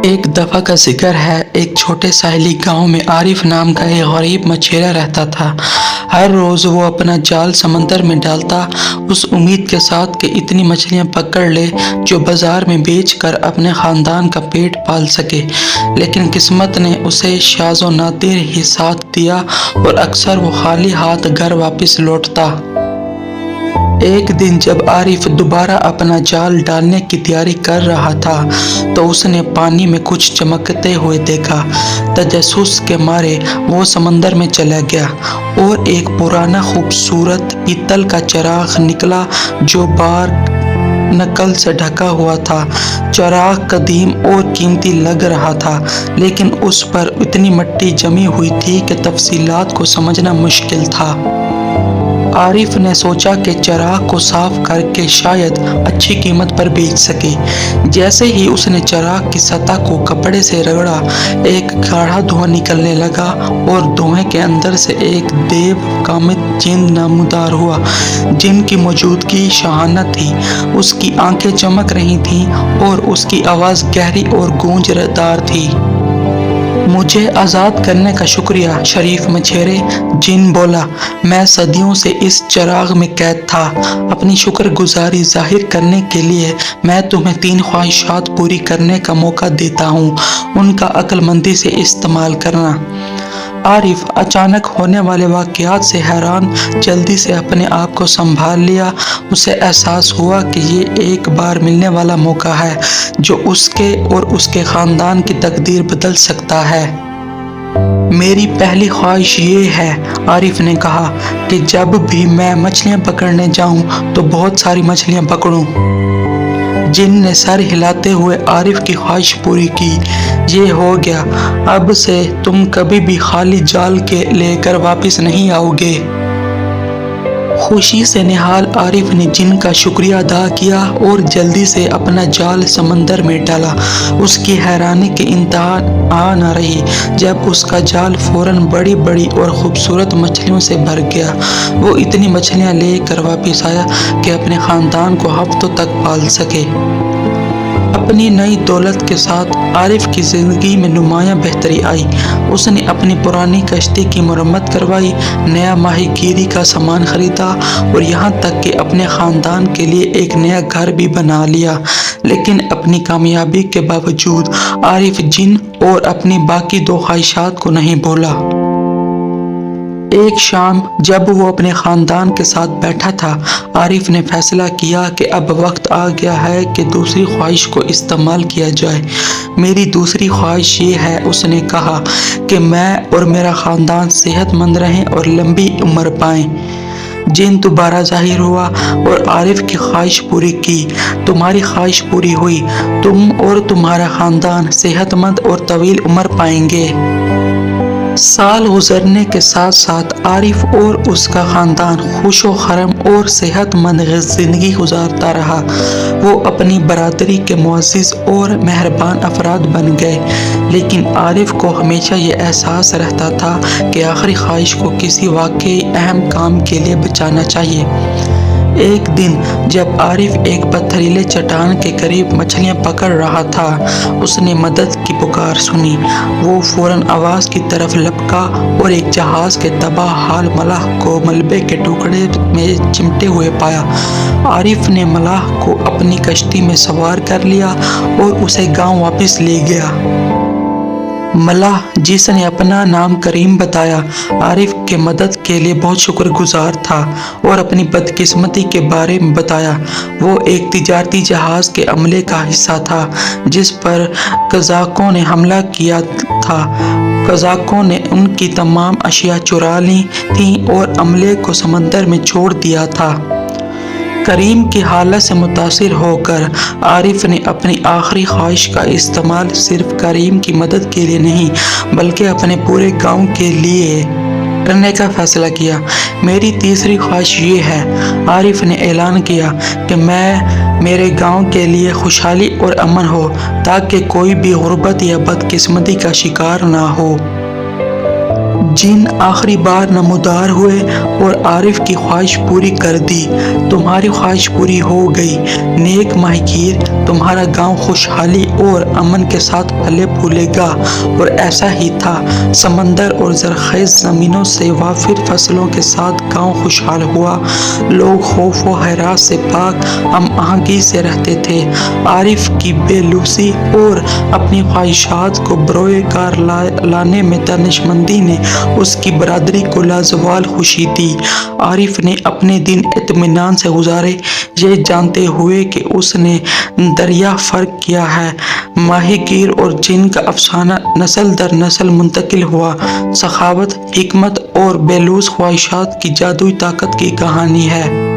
ایک دفعہ کا ذکر ہے، ایک چھوٹے ساحلی گاؤں میں عارف نام کا ایک غریب مچھیرا رہتا تھا۔ ہر روز وہ اپنا جال سمندر میں ڈالتا، اس امید کے ساتھ کہ اتنی مچھلیاں پکڑ لے جو بازار میں بیچ کر اپنے خاندان کا پیٹ پال سکے۔ لیکن قسمت نے اسے شاذ و نادر ہی ساتھ دیا اور اکثر وہ خالی ہاتھ گھر واپس لوٹتا۔ ایک دن جب عارف دوبارہ اپنا جال ڈالنے کی تیاری کر رہا تھا تو اس نے پانی میں کچھ چمکتے ہوئے دیکھا۔ تجسس کے مارے وہ سمندر میں چلا گیا اور ایک پرانا خوبصورت پیتل کا چراغ نکلا جو بارنکل سے ڈھکا ہوا تھا۔ چراغ قدیم اور قیمتی لگ رہا تھا، لیکن اس پر اتنی مٹی جمی ہوئی تھی کہ تفصیلات کو سمجھنا مشکل تھا۔ عارف نے سوچا کہ چراغ کو صاف کر کے شاید اچھی قیمت پر بیچ سکے۔ جیسے ہی اس نے چراغ کی سطح کو کپڑے سے رگڑا، ایک گاڑھا دھواں نکلنے لگا اور دھوئیں کے اندر سے ایک دیو کامت جن نمودار ہوا، جن کی موجودگی شاہانہ تھی۔ اس کی آنکھیں چمک رہی تھیں اور اس کی آواز گہری اور گونج دار تھی۔ مجھے آزاد کرنے کا شکریہ شریف مچھیرے، جن بولا۔ میں صدیوں سے اس چراغ میں قید تھا۔ اپنی شکر گزاری ظاہر کرنے کے لیے میں تمہیں 3 خواہشات پوری کرنے کا موقع دیتا ہوں، ان کا عقل مندی سے استعمال کرنا۔ عارف اچانک ہونے والے واقعات سے حیران جلدی سے اپنے آپ کو سنبھال لیا۔ اسے احساس ہوا کہ یہ ایک بار ملنے والا موقع ہے جو اس کے اور اس کے خاندان کی تقدیر بدل سکتا ہے۔ میری پہلی خواہش یہ ہے، عارف نے کہا، کہ جب بھی میں مچھلیاں پکڑنے جاؤں تو بہت ساری مچھلیاں پکڑوں۔ جن نے سر ہلاتے ہوئے عارف کی خواہش پوری کی۔ یہ ہو گیا، اب سے تم کبھی بھی خالی جال کے لے کر واپس نہیں آؤ گے۔ خوشی سے نہال عارف نے جن کا شکریہ ادا کیا اور جلدی سے اپنا جال سمندر میں ڈالا۔ اس کی حیرانی کی انتہا نہ رہی جب اس کا جال فوراً بڑی بڑی اور خوبصورت مچھلیوں سے بھر گیا۔ وہ اتنی مچھلیاں لے کر واپس آیا کہ اپنے خاندان کو ہفتوں تک پال سکے۔ اپنی نئی دولت کے ساتھ عارف کی زندگی میں نمایاں بہتری آئی۔ اس نے اپنی پرانی کشتی کی مرمت کروائی، نیا ماہی گیری کا سامان خریدا اور یہاں تک کہ اپنے خاندان کے لیے ایک نیا گھر بھی بنا لیا۔ لیکن اپنی کامیابی کے باوجود عارف جن اور اپنی باقی 2 خواہشات کو نہیں بھولا۔ ایک شام جب وہ اپنے خاندان کے ساتھ بیٹھا تھا، عارف نے فیصلہ کیا کہ اب وقت آ گیا ہے کہ دوسری خواہش کو استعمال کیا جائے۔ میری دوسری خواہش یہ ہے، اس نے کہا، کہ میں اور میرا خاندان صحت مند رہیں اور لمبی عمر پائیں۔ جن دوبارہ ظاہر ہوا اور عارف کی خواہش پوری کی۔ تمہاری خواہش پوری ہوئی، تم اور تمہارا خاندان صحت مند اور طویل عمر پائیں گے۔ سال گزرنے کے ساتھ ساتھ عارف اور اس کا خاندان خوش و خرم اور صحت مند زندگی گزارتا رہا۔ وہ اپنی برادری کے معزز اور مہربان افراد بن گئے، لیکن عارف کو ہمیشہ یہ احساس رہتا تھا کہ آخری خواہش کو کسی واقعی اہم کام کے لیے بچانا چاہیے۔ ایک دن جب عارف ایک پتھریلے چٹان کے قریب مچھلیاں پکڑ رہا تھا، اس نے مدد کی پکار سنی۔ وہ فوراً آواز کی طرف لپکا اور ایک جہاز کے تباہ حال ملاح کو ملبے کے ٹکڑے میں چمٹے ہوئے پایا۔ عارف نے ملاح کو اپنی کشتی میں سوار کر لیا اور اسے گاؤں واپس لے گیا۔ ملاح، جس نے اپنا نام کریم بتایا، عارف کے مدد کے لیے بہت شکر گزار تھا اور اپنی بدقسمتی کے بارے میں بتایا۔ وہ ایک تجارتی جہاز کے عملے کا حصہ تھا جس پر قزاقوں نے حملہ کیا تھا۔ قزاقوں نے ان کی تمام اشیاء چرا لی تھیں اور عملے کو سمندر میں چھوڑ دیا تھا۔ کریم کی حالت سے متاثر ہو کر عارف نے اپنی آخری خواہش کا استعمال صرف کریم کی مدد کے لیے نہیں بلکہ اپنے پورے گاؤں کے لیے کرنے کا فیصلہ کیا۔ میری تیسری خواہش یہ ہے، عارف نے اعلان کیا، کہ میرے گاؤں کے لیے خوشحالی اور امن ہو تاکہ کوئی بھی غربت یا بدقسمتی کا شکار نہ ہو۔ جن آخری بار نمودار ہوئے اور عارف کی خواہش پوری کر دی۔ تمہاری خواہش پوری ہو گئی نیک ماہی گیر، تمہارا گاؤں خوشحالی اور امن کے ساتھ پھلے پھولے گا۔ اور ایسا ہی تھا، سمندر اور زرخیز زمینوں سے وافر فصلوں کے ساتھ گاؤں خوشحال ہوا۔ لوگ خوف و ہراس سے پاک ہم آہنگی سے رہتے تھے۔ عارف کی بے لوثی اور اپنی خواہشات کو بروئے کار لانے میں دانشمندی نے اس کی برادری کو لازوال خوشی دی۔ عارف نے اپنے دن اطمینان سے گزارے، یہ جانتے ہوئے کہ اس نے دریا فرق کیا ہے۔ ماہی گیر اور جن کا افسانہ نسل در نسل منتقل ہوا، سخاوت، حکمت اور بے لوث خواہشات کی جادوئی طاقت کی کہانی ہے۔